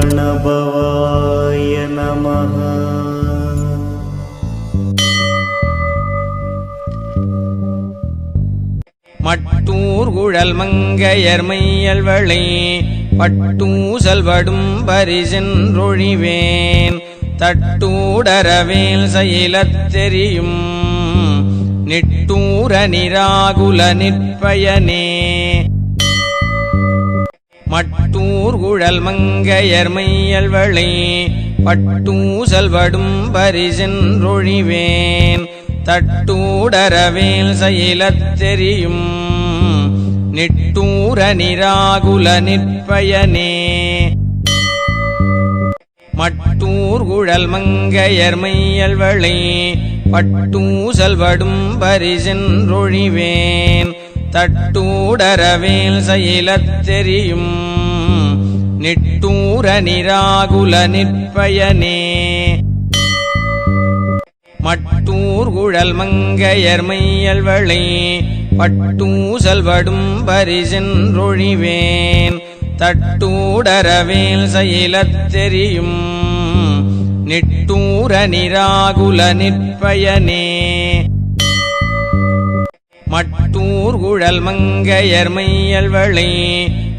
प्रणभवाय नमः। மட்டூர் குழல் மங்கையர் மையல்வளை பட்டூசல் வடும் பரிசென்றொழிவேன் தட்டூடரவேல் செயலத் தெரியும் நிட்டூர நிராகுல நிற்பயனே. மட்டூர் குழல் மங்கையர் மையல்வளை பட்டூசல் வடும் பரிசென்றொழிவேன் தட்டூடரவேல் செயலத் தெரியும் நிட்டூர நிராகுல நிற்பயனே. மட்டூர் குழல் மங்கையர் மையல்வளை பட்டூசல் வடும் பரிசென்றொழிவேன் தட்டூடரவேல் செயலத் தெரியும் நிட்டூர நிராகுல நிற்பயனே. மட்டூர் குழல் மங்கையர் மையல்வளை பட்டூசல் வடும் பரிசென்றொழிவேன் தட்டூடரவேல் செயலத் தெரியும் நிட்டூர நிராகுல நிற்பயனே. மட்டூர் குழல் மங்கையர் மையல்வளை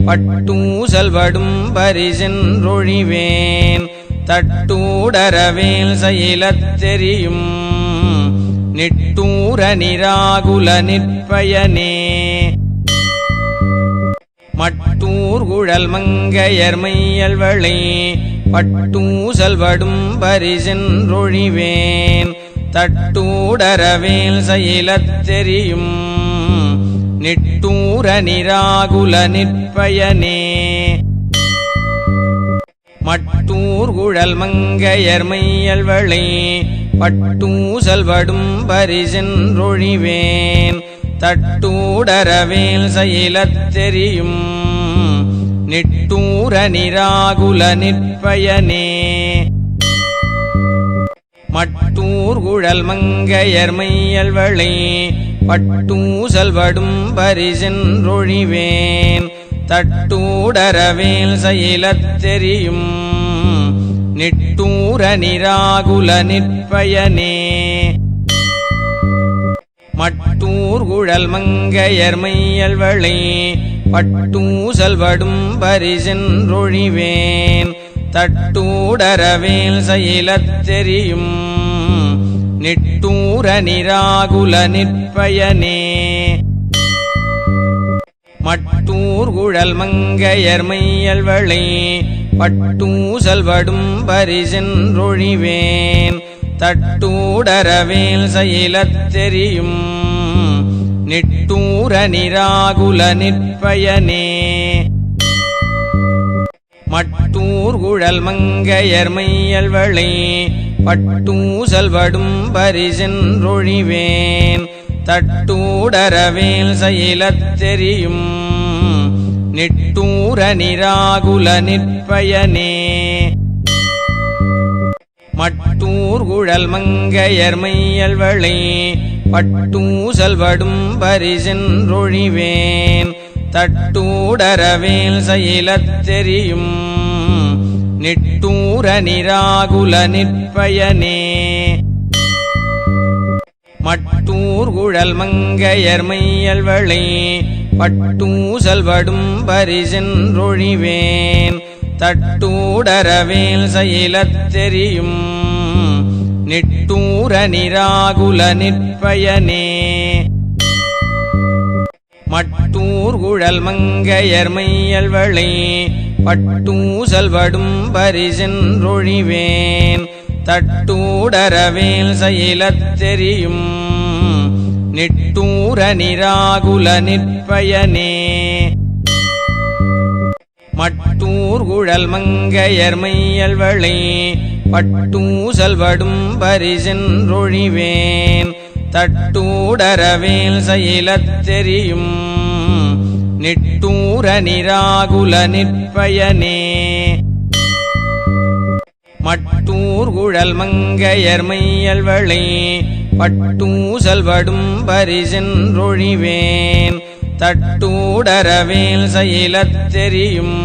பட்டூசல் வடும் பரிசென்றொழிவேன் தட்டூடரவேல் செயலத் தெரியும் நிட்டூர நிராகுல நிற்பயனே. மட்டூர் குழல் மங்கையர் மையல்வளை பட்டூசல் வடும் பரிசென்றொழிவேன் தட்டூடரவேல் செயலத் தெரியும் நிட்டூர நிராகுல நிற்பயனே. மட்டூர் குழல் மங்கையர் மையல்வளை பட்டூசல் வடும் பரிசென்றொழிவேன் தட்டூடரவேல் செயலத் தெரியும் நிட்டூர நிராகுல நிற்பயனே. மட்டூர் குழல் மங்கையர் மையல்வளை பட்டூசல் வடும் பரிசென்றொழிவேன் தட்டூடரவேல் செயலத் தெரியும் நிட்டூர நிராகுல நிற்பயனே. மட்டூர் குழல் மங்கையர் மையல்வளை பட்டூசல் வடும் பரிசென்றொழிவேன் தட்டூடரவேல் செயலத் தெரியும் நிட்டூர நிராகுல நிற்பயனே. மட்டூர் குழல் மங்கையர் மையல்வளை பட்டூசல் வடும் பரிசென்றொழிவேன் தட்டூடரவேல் செயலத் தெரியும் நிட்டூர நிராகுல நிற்பயனே. மட்டூர் குழல் மங்கையர் மையல்வளை பட்டூசல் வடும் பரிசென்றொழிவேன் தட்டூடரவேல் செயலத் தெரியும் நிட்டூர நிராகுல நிற்பயனே. மட்டூர் குழல் மங்கையர் மையல்வளை பட்டூசல் வடும் பரிசென்றொழிவேன் தட்டூடரவேல் செயலத் தெரியும் நிட்டூர நிராகுல நிற்பயனே. மட்டூர் குழல் மங்கையர் மையல்வளை பட்டூசல் வடும் பரிசென்றொழிவேன் தட்டூடரவேல் செயலத் தெரியும் நிட்டூர நிராகுல நிற்பயனே. மட்டூர் குழல் மங்கையர் மையல்வளை பட்டூசல் வடும் பரிசென்றொழிவேன் தட்டூடரவேல் செயலத் தெரியும் நிட்டூர நிராகுல நிற்பயனே. மட்டூர் குழல் மங்கையர் மையல்வளை பட்டூசல் வடும் பரிசென்றொழிவேன் தட்டூடரவேல் செயலத் தெரியும் நிட்டூர நிராகுல நிற்பயனே. மட்டூர் குழல் மங்கையர் மையல்வளை பட்டூசல் வடும் பரிசென்றொழிவேன் தட்டூடரவேல் செயலத் தெரியும்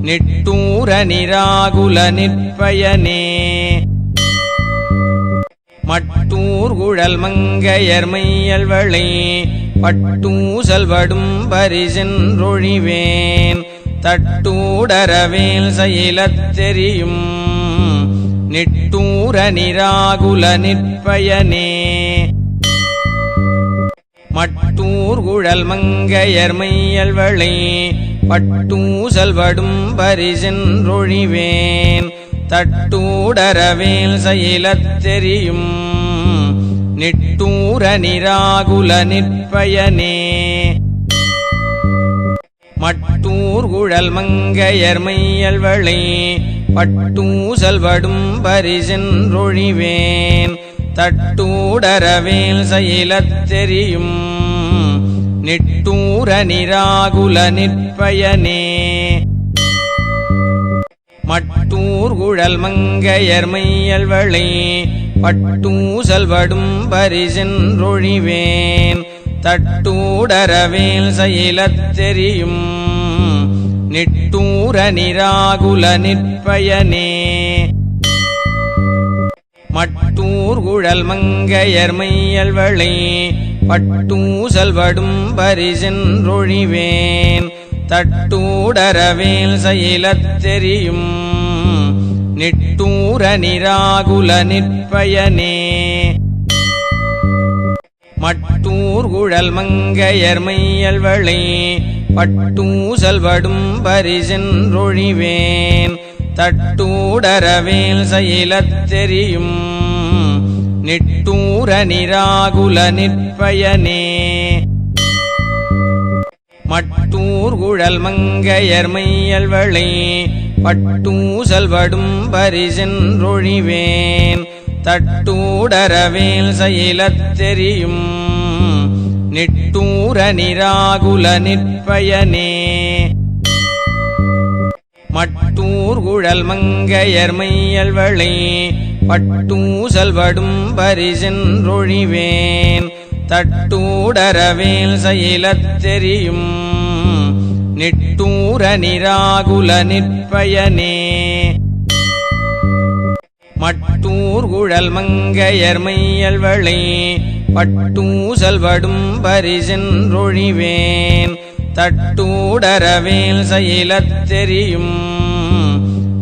நிட்டூர நிராகுல நிற்பயனே. மட்டூர் குழல் மங்கையர் மையல்வளை பட்டூசல் வடும் பரிசென்றொழிவேன் தட்டூடரவேல் செயலத் தெரியும் நிட்டூர நிராகுல நிற்பயனே. மட்டூர் குழல் மங்கையர் மையல்வளை பட்டூசல் வடும் பரிசென்றொழிவேன் தட்டூடரவேல் செயலத் தெரியும் நிட்டூர நிராகுல நிற்பயனே. மட்டூர் குழல் மங்கையர் மையல்வளை பட்டூசல் வடும் பரிசென்றொழிவேன் தட்டூடரவேல் செயலத் தெரியும் நிட்டூர நிராகுல நிற்பயனே. மட்டூர் குழல் மங்கையர் மையல்வளை பட்டூசல் வடும் பரிசென்றொழிவேன் தட்டூடரவேல் செயலத் தெரியும் நிட்டூர நிராகுல நிற்பயனே. மட்டூர் குழல் மங்கையர் மையல்வளை பட்டூசல் வடும் பரிசென்றொழிவேன் தட்டூடரவேல் செயலத் தெரியும் நிட்டூர நிராகுல நிற்பயனே. மட்டூர் குழல் மங்கையர் மையல்வளை பட்டூசல் வடும் பரிசென்றொழிவேன் தட்டூடரவேல் செயலத் தெரியும் நிட்டூர நிராகுல நிற்பயனே. மட்டூர் குழல் மங்கையர் மையல்வளை பட்டூசல் வடும் பரிசென்றொழிவேன் தட்டூடரவேல் செயலத் தெரியும் நிட்டூர நிராகுல நிற்பயனே. மட்டூர் குழல் மங்கையர் மையல்வளை பட்டூசல் வடும் பரிசென்றொழிவேன் தட்டூடரவேல் செயலத் தெரியும் நிட்டூர நிராகுல நிற்பயனே. மட்டூர் குழல் மங்கையர் மையல்வளை பட்டூசல் வடும் பரிசென்றொழிவேன் தட்டூடரவேல் செயலத் தெரியும்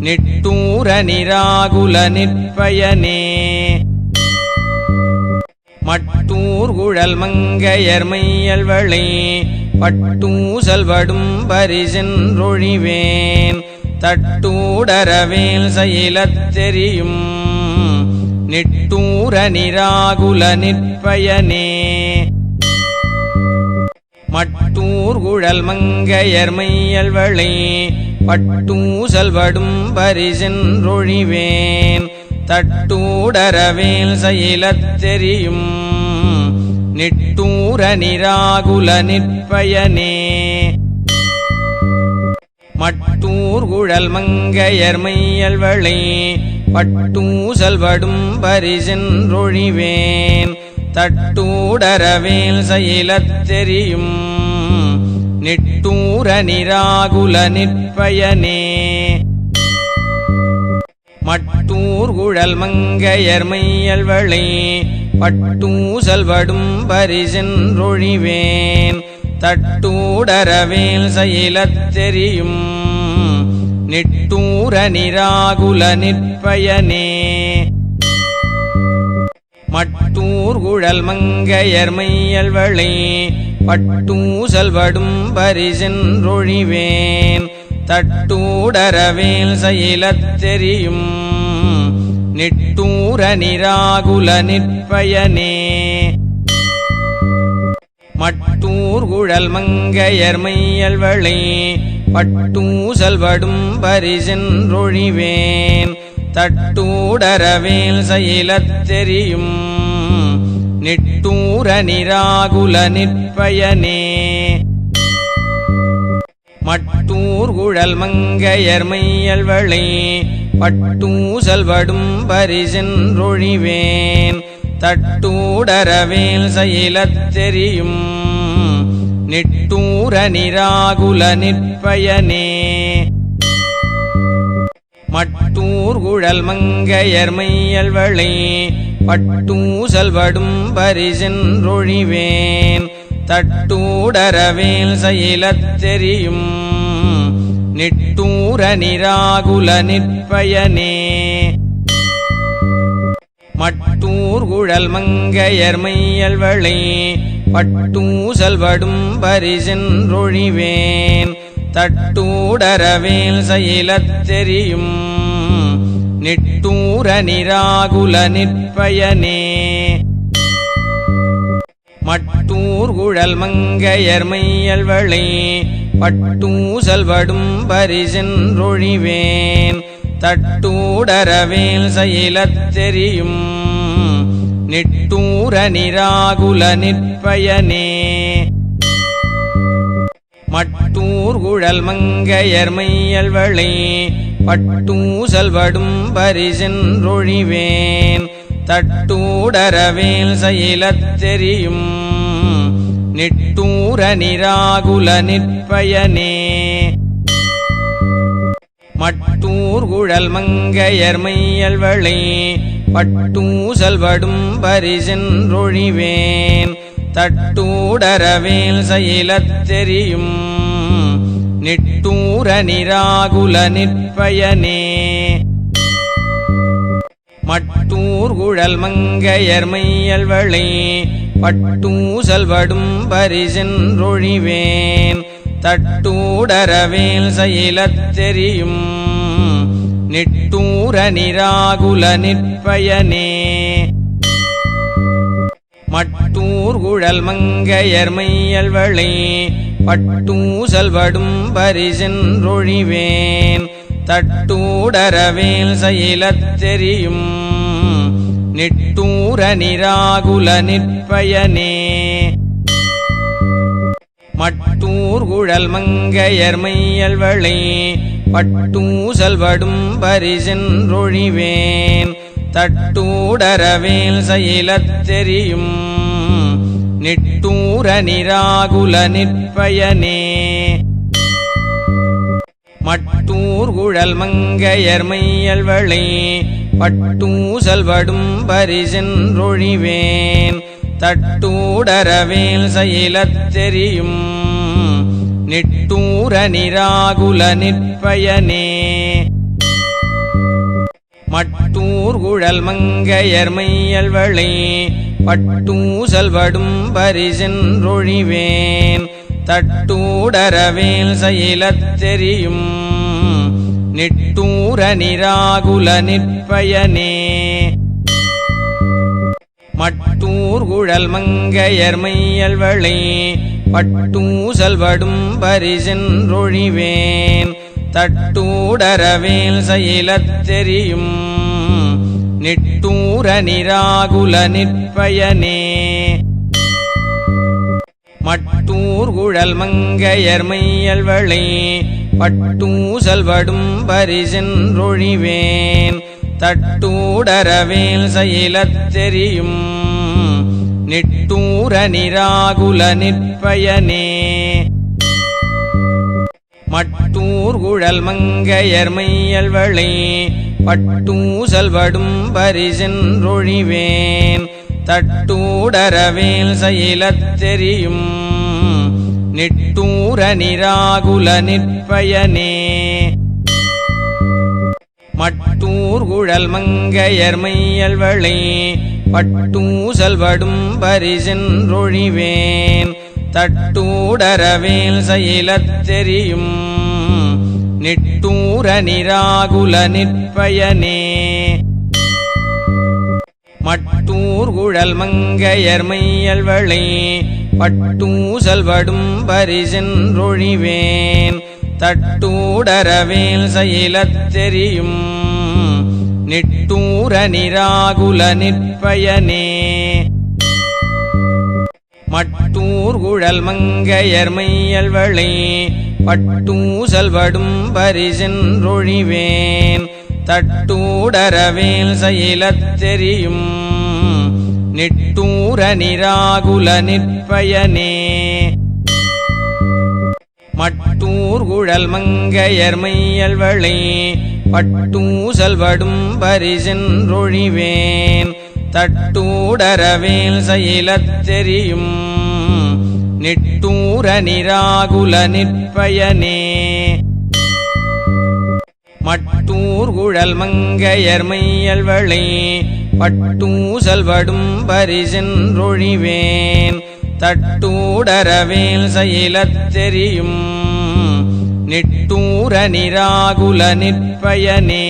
நிட்டூர நிராகுல நிற்பயனே. மட்டூர் குழல் மங்கையர் மையல்வளை பட்டூசல் வடும் பரிசென்றொழிவேன் தட்டூடரவேல் செயலத் தெரியும் நிட்டூர நிராகுல நிற்பயனே. மட்டூர் குழல் மங்கையர் மையல்வளை பட்டூசல் வடும் பரிசென்றொழிவேன் தட்டூடரவேல் செயலத் தெரியும் நிட்டூர நிராகுல நிற்பயனே. மட்டூர் குழல் மங்கையர் மையல்வளை பட்டூசல் வடும் பரிசென்றொழிவேன் தட்டூடரவேல் செயலத் தெரியும் நிட்டூர நிராகுல நிற்பயனே. மட்டூர் குழல் மங்கையர் மையல்வளை பட்டூசல் வடும் பரிசென்றொழிவேன் தட்டூடரவேல் செயலத் தெரியும் நிட்டூர நிராகுல நிற்பயனே. மட்டூர் குழல் மங்கையர் மையல்வளை பட்டூசல் வடும் பரிசென்றொழிவேன் தட்டூடரவேல் செயலத் தெரியும் நிட்டூர நிராகுல நிற்பயனே. மட்டூர் குழல் மங்கையர் மையல்வளை பட்டூசல் வடும் பரிசென்றொழிவேன் தட்டூடரவேல் செயலத் தெரியும் நிட்டூர நிராகுல நிற்பயனே. மட்டூர் குழல் மங்கையர் மையல்வளை பட்டூசல் வடும் பரிசென்றொழிவேன் தட்டூடரவேல் செயலத் தெரியும் நிட்டூர நிராகுல நிற்பயனே. மட்டூர் குழல் மங்கையர் மையல்வளை பட்டூசல் வடும் பரிசென்றொழிவேன் தட்டூடரவேல் சயிலத்தெரியும் நிட்டூர நிராகுல நிற்பயனே மட்டூர் குழல் மங்கையர் மையல்வளை பட்டூசல் வடும் பரிசென்றொழிவேன் தட்டூடரவேல் சயிலத்தெரியும் நிட்டூர நிராகுல நிற்பயனே மட்டூர் குழல் மங்கையர் மையல்வளை பட்டூசல் வடும் பரிசென்றொழிவேன் தட்டூடரவேல் சயிலத்தெரியும் நிட்டூர நிராகுல நிற்பயனே மட்டூர் குழல் மங்கையர் மையல்வளை பட்டூசல் வடும் பரிசென்றொழிவேன் தட்டூடரவேல் சயிலத்தெரியும் நிட்டூர நிராகுல நிற்பயனே மட்டூர் குழல் மங்கையர் மையல்வளை பட்டூசல் வடும் பரிசென்றொழிவேன் தட்டூடரவேல் சயிலத்தெரியும் நிட்டூர நிராகுல நிற்பயனே மட்டூர் குழல் மங்கையர் மையல்வளை பட்டூசல் வடும் பரிசென்றொழிவேன் தட்டூடரவேல் சயிலத்தெரியும் நிட்டூர நிராகுல நிற்பயனே மட்டூர் குழல் மங்கையர் மையல்வளை பட்டூசல் வடும் பரிசென்றொழிவேன் தட்டூடரவேல் சயிலத்தெரியும் நிட்டூர நிராகுல நிற்பயனே மட்டூர் குழல் மங்கையர் மையல்வளை பட்டூசல் வடும் பரிசென்றொழிவேன் தட்டூடரவேல் சயிலத்தெரியும் நிட்டூர நிராகுல நிற்பயனே மட்டூர் குழல் மங்கையர் மையல்வளை பட்டூசல் வடும் பரிசென்றொழிவேன் தட்டூடரவேல் சயிலத்தெரியும் நிட்டூர நிராகுல நிற்பயனே மட்டூர் குழல் மங்கையர் மையல்வளை பட்டூசல் வடும் பரிசென்றொழிவேன் தட்டூடரவேல் சயிலத்தெரியும் நிட்டூர நிராகுல நிற்பயனே மட்டூர் குழல் மங்கையர் மையல்வளை பட்டூசல் வடும் பரிசென்றொழிவேன் தட்டூடரவேல் சயிலத்தெரியும் நிட்டூர நிராகுல நிற்பயனே மட்டூர் குழல் மங்கையர் மையல்வளை பட்டூசல் வடும் பரிசென்றொழிவேன் தட்டூடரவேல் சயிலத்தெரியும் நிட்டூர நிராகுல நிற்பயனே மட்டூர் குழல் மங்கையர் மையல்வளை பட்டூசல் வடும் பரிசென்றொழிவேன் தட்டூடரவேல் சயிலத்தெரியும் நிட்டூர நிராகுல நிற்பயனே மட்டூர் குழல் மங்கையர் மையல்வளை பட்டூசல் வடும் பரிசென்றொழிவேன் தட்டூடரவேல் சயிலத்தெரியும் நிட்டூர நிராகுல நிற்பயனே மட்டூர் குழல் மங்கையர் மையல்வளை பட்டூசல் வடும் பரிசென்றொழிவேன் தட்டூடரவேல் சயிலத்தெரியும் நிட்டூர நிராகுல நிற்பயனே மட்டூர் குழல் மங்கையர் மையல்வளை பட்டூசல் வடும் பரிசென்றொழிவேன் தட்டூடரவேல் சயிலத்தெரியும் நிட்டூர நிராகுல நிற்பயனே மட்டூர் குழல் மங்கையர் மையல்வளை பட்டூசல்வடும் பரிசென்றொழிவேன் தட்டூடரவேல் சயிலத் தெரியும் நிட்டூர நிராகுல நிற்பயனே மட்டூர்குழல் மங்கையர் மையல்வளை பட்டூசல்வடும் பரிசென்றொழிவேன் தட்டூடரவேல் சயிலத் தெரியும் நிட்டூர நிராகுல நிற்பயனே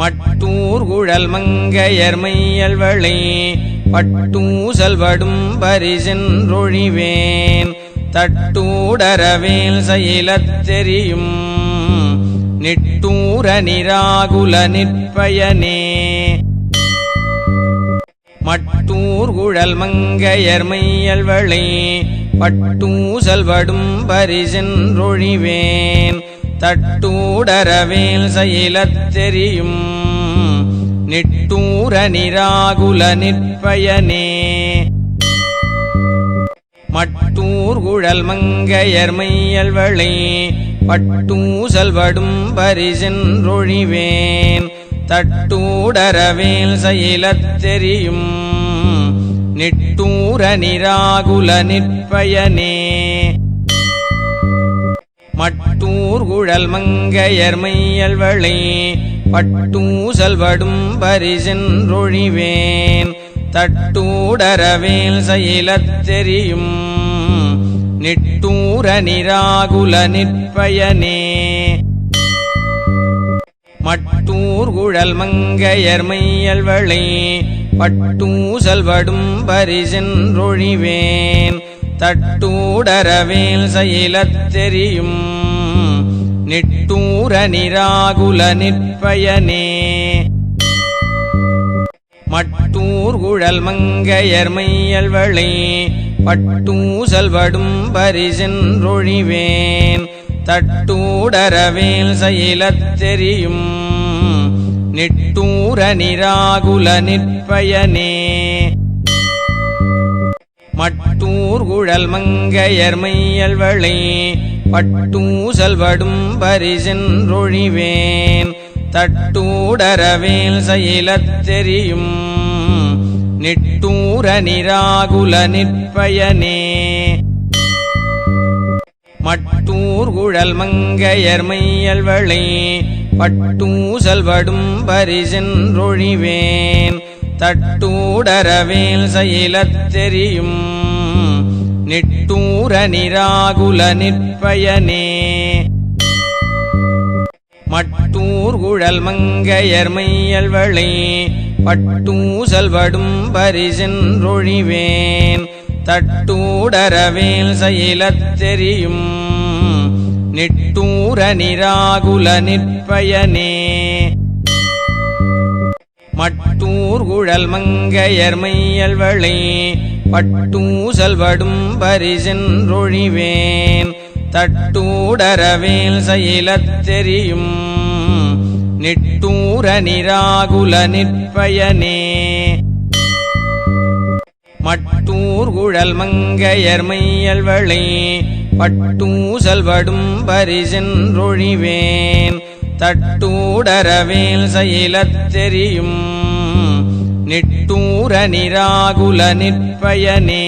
மட்டூர்குழல் மங்கையர் மையல்வளை பட்டூசல்வடும் பரிசென்றொழிவேன் தட்டூடரவேல் சயிலத் தெரியும் நிட்டூர நிராகுல நிற்பயனே மட்டூர்குழல் மங்கையர் மையல்வளை பட்டூசல்வடும் பரிசென்றொழிவேன் தட்டூடரவேல் சயிலத் தெரியும் நிட்டூர நிராகுல நிற்பயனே மட்டூர்குழல் மங்கையர் மையல்வளை பட்டூசல்வடும் பரிசென்றொழிவேன் தட்டூடரவேல் சயிலத் தெரியும் நிட்டூர நிராகுல நிற்பயனே மட்டூர்குழல் மங்கையர் மையல்வளை பட்டூசல்வடும் பரிசென்றொழிவேன் தட்டூடரவேல் சயிலத் தெரியும் நிட்டூர நிராகுல நிற்பயனே மட்டூர்குழல் மங்கையர் மையல்வளை பட்டூசல்வடும் பரிசென்றொழிவேன் தட்டூடரவேல் சயிலத் தெரியும் நிட்டூர நிராகுல நிற்பயனே மட்டூர்குழல் மங்கையர் மையல்வளை பட்டூசல்வடும் பரிசென்றொழிவேன் தட்டூடரவேல் சயிலத் தெரியும் நிட்டூர நிராகுல நிற்பயனே மட்டூர்குழல் மங்கையர் மையல்வளை பட்டூசல்வடும் பரிசென்றொழிவேன் தட்டூடரவேல் சயிலத் தெரியும் நிட்டூர நிராகுல நிற்பயனே மட்டூர்குழல் மங்கையர் மையல்வளை பட்டூசல்வடும் பரிசென்றொழிவேன் தட்டூடரவேல் சயிலத் தெரியும் நிட்டூர நிராகுல நிற்பயனே மட்டூர்குழல் மங்கையர் மையல்வளை பட்டூசல்வடும் பரிசென்றொழிவேன் தட்டூடரவேல் சயிலத் தெரியும் நிட்டூர நிராகுல நிற்பயனே மட்டூர்குழல் மங்கையர் மையல்வளை பட்டூசல்வடும் பரிசென்றொழிவேன் தட்டூடரவேல் சயிலத் தெரியும் நிட்டூர நிராகுல நிற்பயனே மட்டூர்குழல் மங்கையர் மையல்வளை பட்டூசல்வடும் பரிசென்றொழிவேன் தட்டூடரவேல் சயிலத் தெரியும் நிட்டூர நிராகுல நிற்பயனே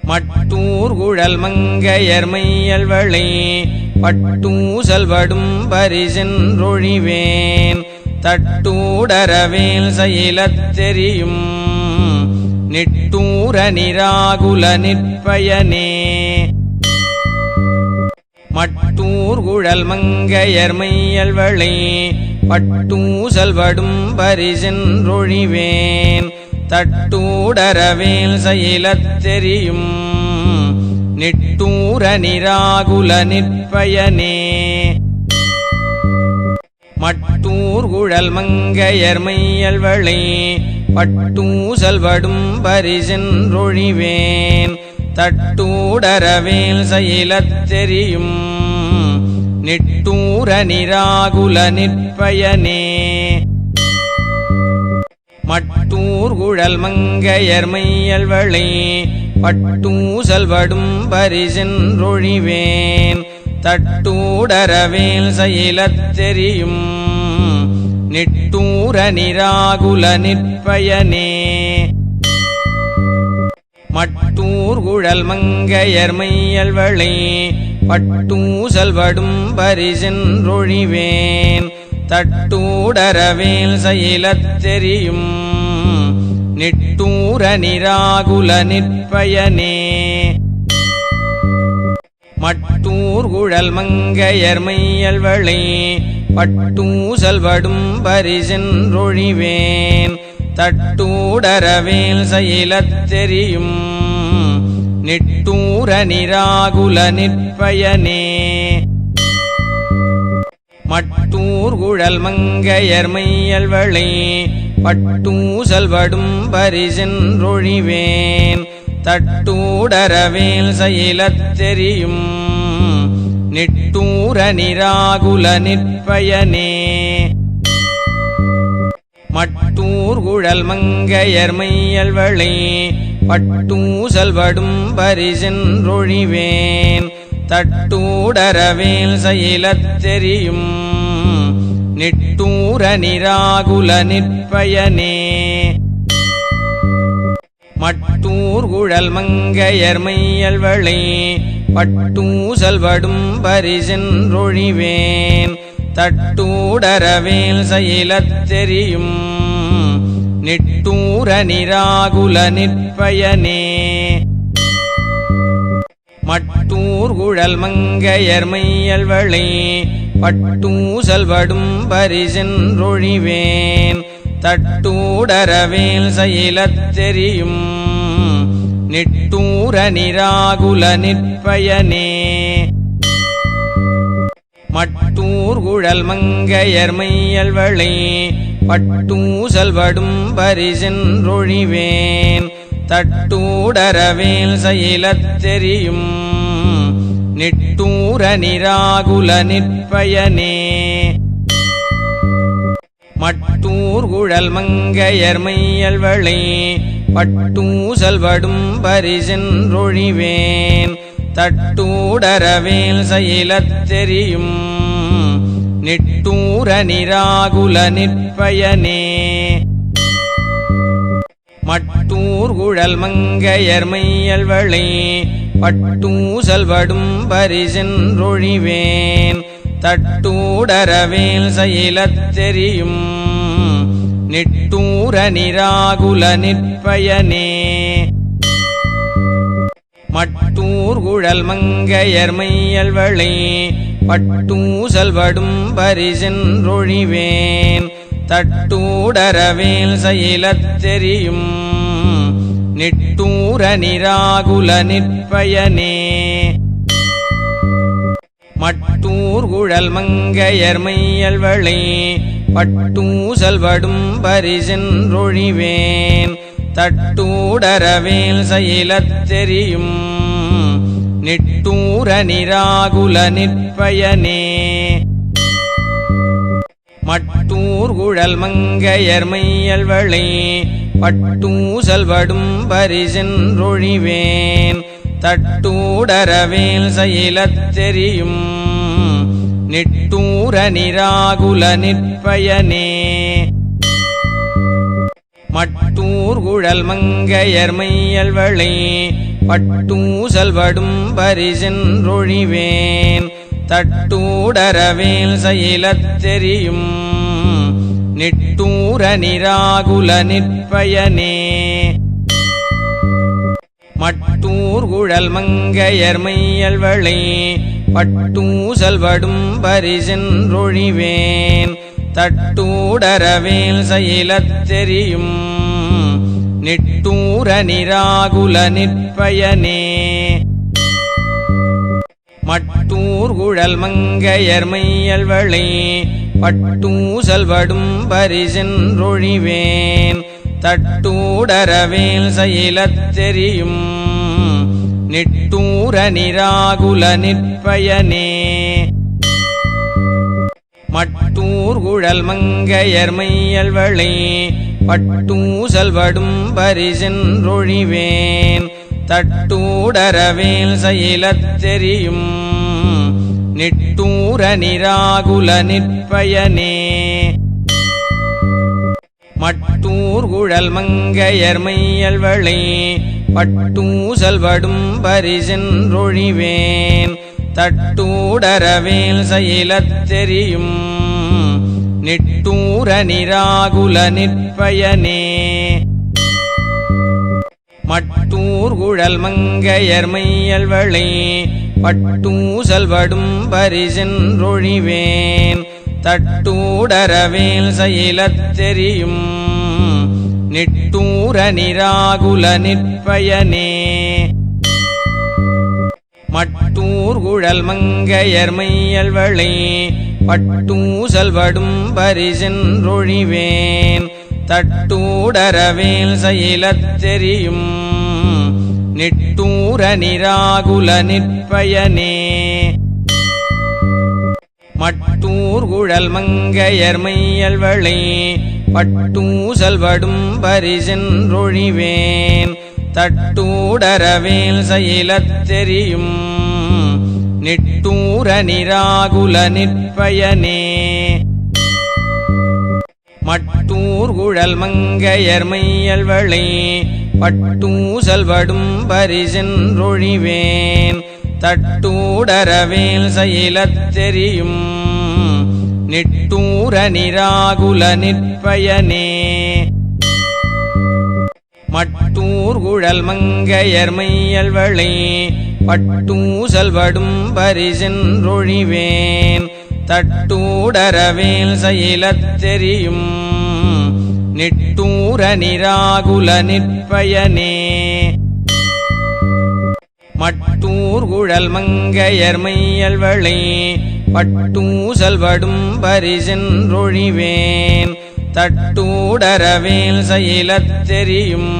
மட்டூர்குழல் மங்கையர் மையல்வளை பட்டூசல்வடும் பரிசென்றொழிவேன் தட்டூடரவேல் சயிலத் தெரியும் நிட்டூர நிராகுல நிற்பயனே மட்டூர்குழல் மங்கையர் மையல்வளை பட்டூசல்வடும் பரிசென்றொழிவேன் தட்டூடரவேல் சயிலத் தெரியும் நிட்டூர நிராகுல நிற்பயனே மட்டூர்குழல் மங்கையர் மையல்வளை பட்டூசல்வடும் பரிசென்றொழிவேன் தட்டூடரவேல் சயிலத் தெரியும் நிட்டூர நிராகுல நிற்பயனே மட்டூர்குழல் மங்கையர் மையல்வளை பட்டூசல்வடும் பரிசென்றொழிவேன் தட்டூடரவேல் சயிலத் தெரியும் நிட்டூர நிராகுல நிற்பயனே மட்டூர் குழல் மங்கையர் மையல்வளை பட்டூசல் வடும் பரிசென்றொழிவேன் தட்டூடரவேல் சயிலத் தெரியும் நிட்டூர நிராகுல நிற்பயனே மட்டூர் குழல் மங்கையர் மையல்வளை பட்டூசல் வடும் பரிசென்றொழிவேன் தட்டூடரவேல் சயிலத் தெரியும் நிட்டூர நிராகுல நிற்பயனே மட்டூர் குழல் மங்கையர் மையல்வளை பட்டூசல் வடும் பரிசென்றொழிவேன் தட்டூடரவேல் சயிலத் தெரியும் நிட்டூர நிராகுல நிற்பயனே மட்டூர் குழல் மங்கையர் மையல்வளை பட்டூசல் வடும் பரிசென்றொழிவேன் தட்டூடரவேல் சயிலத் தெரியும் நிட்டூர நிராகுல நிற்பயனே மட்டூர் குழல் மங்கையர் மையல்வளை பட்டூசல் வடும் பரிசென்றொழிவேன் தட்டூடரவேல் சயிலத் தெரியும் நிட்டூர நிராகுல நிற்பயனே மட்டூர் குழல் மங்கையர் மையல்வளை பட்டூசல் வடும் பரிசென்றொழிவேன் தட்டூடரவேல் சயிலத் தெரியும் நிட்டூர நிராகுல நிற்பயனே மட்டூர் குழல் மங்கையர் மையல்வளை பட்டூசல் வடும் பரிசென்றொழிவேன் தட்டூடரவேல் சயிலத் தெரியும் நிட்டூர நிராகுல நிற்பயனே மட்டூர் குழல் மங்கையர் மையல்வளை பட்டூசல் வடும் பரிசென்றொழிவேன் தட்டூடரவேல் சயிலத் தெரியும் நிட்டூர நிராகுல நிற்பயனே மட்டூர் குழல் மங்கையர் மையல்வளை பட்டூசல் வடும் பரிசென்றொழிவேன் தட்டூடரவேல் சயிலத் தெரியும் நிட்டூர நிராகுல நிற்பயனே மட்டூர் குழல் மங்கையர் மையல்வளை பட்டூசல் வடும் பரிசென்றொழிவேன் தட்டூடரவேல் சயிலத் தெரியும் நிட்டூர நிராகுல நிற்பயனே மட்டூர் குழல் மங்கையர் மையல்வளை பட்டூசல் வடும் பரிசென்றொழிவேன் தட்டூடரவேல் சயிலத் தெரியும் நிட்டூர நிராகுல நிற்பயனே மட்டூர் குழல் மங்கையர் மையல்வளை பட்டூசல் வடும் பரிசென்றொழிவேன் தட்டூடரவேல் சயிலத் தெரியும் நிட்டூர நிராகுல நிற்பயனே மட்டூர் குழல் மங்கையர் மையல்வளை பட்டூசல் வடும் பரிசென்றொழிவேன் தட்டூடரவேல் சயிலத் தெரியும் நிட்டூர நிராகுல நிற்பயனே மட்டூர் குழல் மங்கையர் மையல்வளை பட்டூசல் வடும் பரிசென்றொழிவேன் தட்டூடரவேல் சயிலத் தெரியும் நிட்டூர நிராகுல நிற்பயனே மட்டூர் குழல் மங்கையர் மையல்வளை பட்டூசல் வடும் பரிசென்றொழிவேன் தட்டூடரவேல் சயிலத் தெரியும் நிட்டூர நிராகுல நிற்பயனே மட்டூர் குழல் மங்கையர் மையல்வளை பட்டூசல் வடும் பரிசென்றொழிவேன் தட்டூடரவேல் சயிலத் தெரியும் நிட்டூர நிராகுல நிற்பயனே. மட்டூர் குழல் மங்கையர் மையல்வளை பட்டூசல் வடும் பரிசென்றொழிவேன் தட்டூடரவேல் செயலத் தெரியும் நிட்டூர நிராகுல நிற்பயனே. மட்டூர் குழல் மங்கையர் மையல்வளை பட்டூசல் வடும் பரிசென்றொழிவேன் தட்டூடரவேல் செயலத் தெரியும் நிட்டூர நிராகுல நிற்பயனே. மட்டூர் குழல் மங்கையர் மையல்வளை பட்டூசல் வடும் பரிசென்றொழிவேன் தட்டூடரவேல் செயலத் தெரியும் நிட்டூர நிராகுல நிற்பயனே. மட்டூர் குழல் மங்கையர் மையல்வளை பட்டூசல் வடும் பரிசென்றொழிவேன் தட்டூடரவேல் செயலத் தெரியும் நிட்டூர நிராகுல நிற்பயனே. மட்டூர் குழல் மங்கையர் மையல்வளை பட்டூசல் வடும் பரிசென்றொழிவேன் தட்டூடரவேல் செயலத் தெரியும் நிட்டூர நிராகுல நிற்பயனே. மட்டூர் குழல் மங்கையர் மையல்வளை பட்டூசல் வடும் பரிசென்றொழிவேன் தட்டூடரவேல் செயலத் தெரியும் நிட்டூர நிராகுல நிற்பயனே. மட்டூர் குழல் மங்கையர் மையல்வளை பட்டூசல் வடும் பரிசென்றொழிவேன் தட்டூடரவேல் செயலத் தெரியும்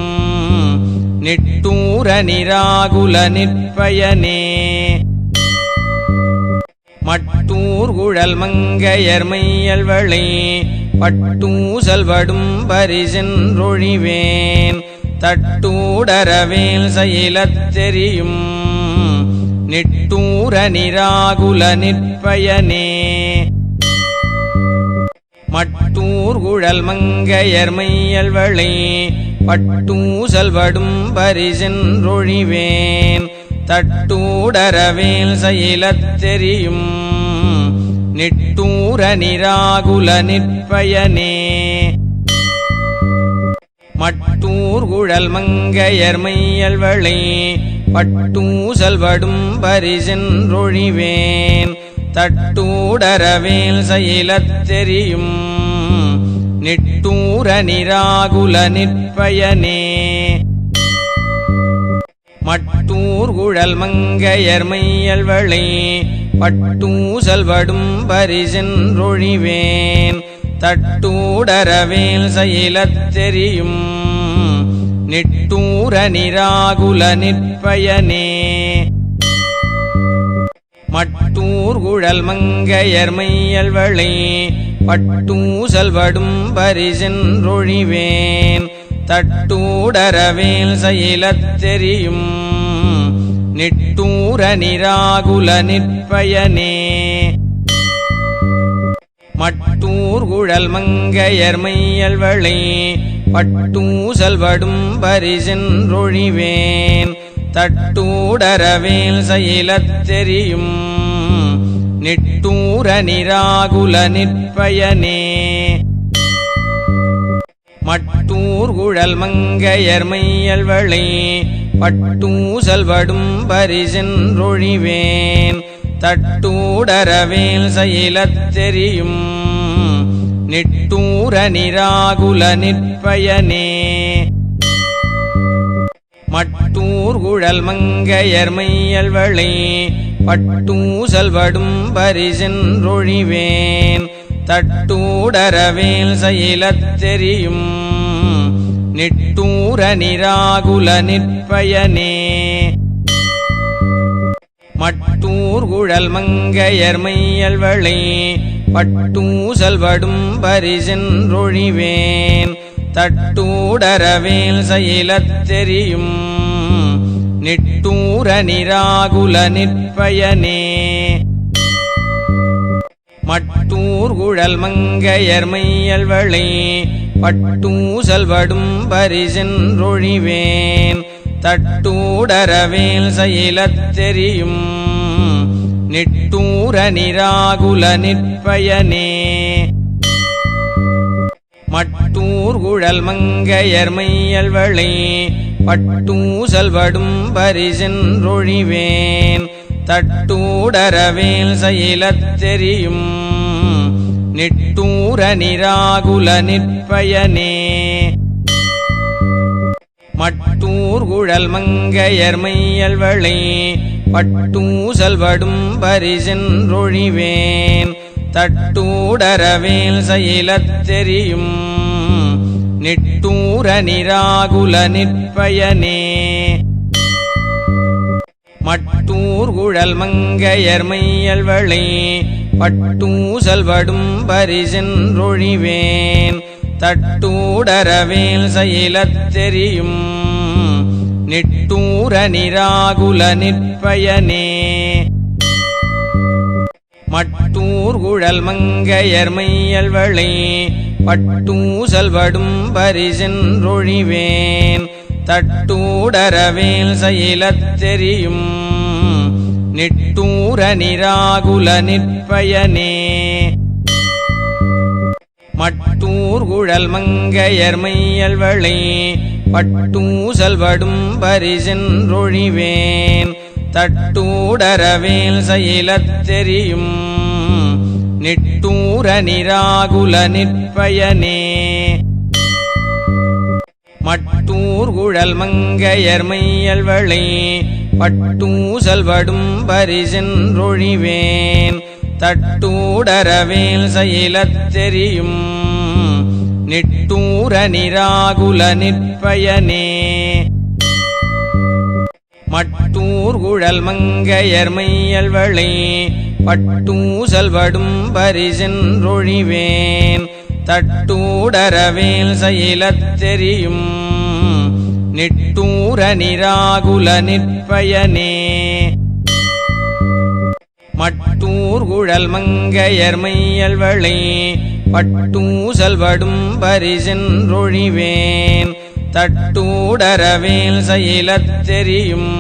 நிட்டூர நிராகுல நிற்பயனே. மட்டூர் குழல் மங்கையர் மையல்வளை பட்டூசல் வடும் பரிசென்றொழிவேன் தட்டூடரவேல் செயலத் தெரியும் நிட்டூர நிராகுல நிற்பயனே. மட்டூர் குழல் மங்கையர் மையல்வளை பட்டூசல் வடும் பரிசென்றொழிவேன் தட்டூடரவேல் செயலத் தெரியும் நிட்டூர நிராகுல நிற்பயனே. மட்டூர் குழல் மங்கையர் மையல்வளை பட்டூசல் வடும் பரிசென்றொழிவேன் தட்டூடரவேல் செயலத் தெரியும் நிட்டூர நிராகுல நிற்பயனே. மட்டூர் குழல் மங்கையர் மையல்வளை பட்டூசல் வடும் பரிசென்றொழிவேன் தட்டூடரவேல் செயலத் தெரியும் நிட்டூர நிராகுல நிற்பயனே. மட்டூர் குழல் மங்கையர் மையல்வளை பட்டூசல் வடும் பரிசென்றொழிவேன் தட்டூடரவேல் செயலத் தெரியும் நிட்டூர நிராகுல நிற்பயனே. மட்டூர் குழல் மங்கையர் மையல்வளை பட்டூசல் வடும் பரிசென்றொழிவேன் தட்டூடரவேல் செயலத் தெரியும் நிட்டூர நிராகுல நிற்பயனே. மட்டூர் குழல் மங்கையர் மையல்வளை பட்டூசல் வடும் பரிசென்றொழிவேன் தட்டூடரவேல் செயலத் தெரியும் நிட்டூர நிராகுல நிற்பயனே. மட்டூர் குழல் மங்கையர் மையல்வளை பட்டூசல் வடும் பரிசென்றொழிவேன் தட்டூடரவேல் செயலத் தெரியும் நிட்டூர நிராகுல நிற்பயனே. மட்டூர் குழல் மங்கையர் மையல்வளை பட்டூசல் வடும் பரிசென்றொழிவேன் தட்டூடரவேல் செயலத் தெரியும் நிட்டூர நிராகுல நிற்பயனே. மட்டூர் குழல் மங்கையர் மையல் வளை பட்டூசல் வடும் பரிசென்றொழிவேன் தட்டூடரவேல் சயிலத்தெரியும் நிட்டூர நிராகுல நிற்பயனே மட்டூர் குழல் மங்கையர் மையல் வளை பட்டூசல் வடும் பரிசென்றொழிவேன் தட்டூடரவேல் சயிலத்தெரியும் நிட்டூர நிராகுல நிற்பயனே மட்டூர் குழல் மங்கையர் மையல் வளை பட்டூசல் வடும் பரிசென்றொழிவேன் தட்டூடரவேல் சயிலத்தெரியும் நிட்டூர நிராகுல நிற்பயனே மட்டூர் குழல் மங்கையர் மையல் வளை பட்டூசல் வடும் பரிசென்றொழிவேன் தட்டூடரவேல் சயிலத்தெரியும் நிட்டூர நிராகுல நிற்பயனே மட்டூர் குழல் மங்கையர் மையல் வளை பட்டூசல் வடும் பரிசென்றொழிவேன் தட்டூடரவேல் சயிலத்தெரியும் நிட்டூர நிராகுல நிற்பயனே மட்டூர் குழல் மங்கையர் மையல் வளை பட்டூசல் வடும் பரிசென்றொழிவேன் தட்டூடரவேல் சயிலத்தெரியும் நிட்டூர நிராகுல நிற்பயனே மட்டூர் குழல் மங்கையர் மையல் வளை பட்டூசல் வடும் பரிசென்றொழிவேன் தட்டூடரவேல் சயிலத்தெரியும் நிட்டூர நிராகுல நிற்பயனே மட்டூர் குழல் மங்கையர் மையல் வளை பட்டூசல் வடும் பரிசென்றொழிவேன் தட்டூடரவேல் சயிலத்தெரியும் நிட்டூர நிராகுல நிற்பயனே மட்டூர் குழல் மங்கையர் மையல் வளை பட்டூசல் வடும் பரிசென்றொழிவேன் தட்டூடரவேல் சயிலத்தெரியும்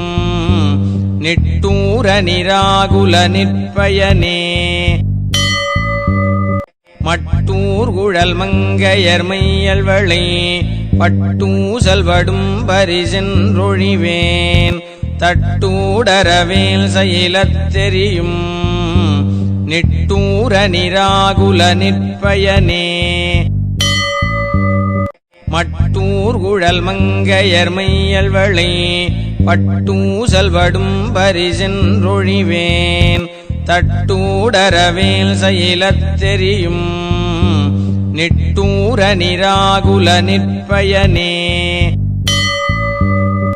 நிட்டூர நிராகுல நிற்பயனே மட்டூர் குழல் மங்கையர் மையல் வளை பட்டூசல் வடும் பரிசென்றொழிவேன் தட்டூடரவேல் சயிலத்தெரியும் நிட்டூர நிராகுல நிற்பயனே மட்டூர் குழல் மங்கையர் மையல் வளை பட்டூசல் வடும் பரிசென்றொழிவேன் தட்டூடரவேல் சயிலத்தெரியும் நிட்டூர நிராகுல நிற்பயனே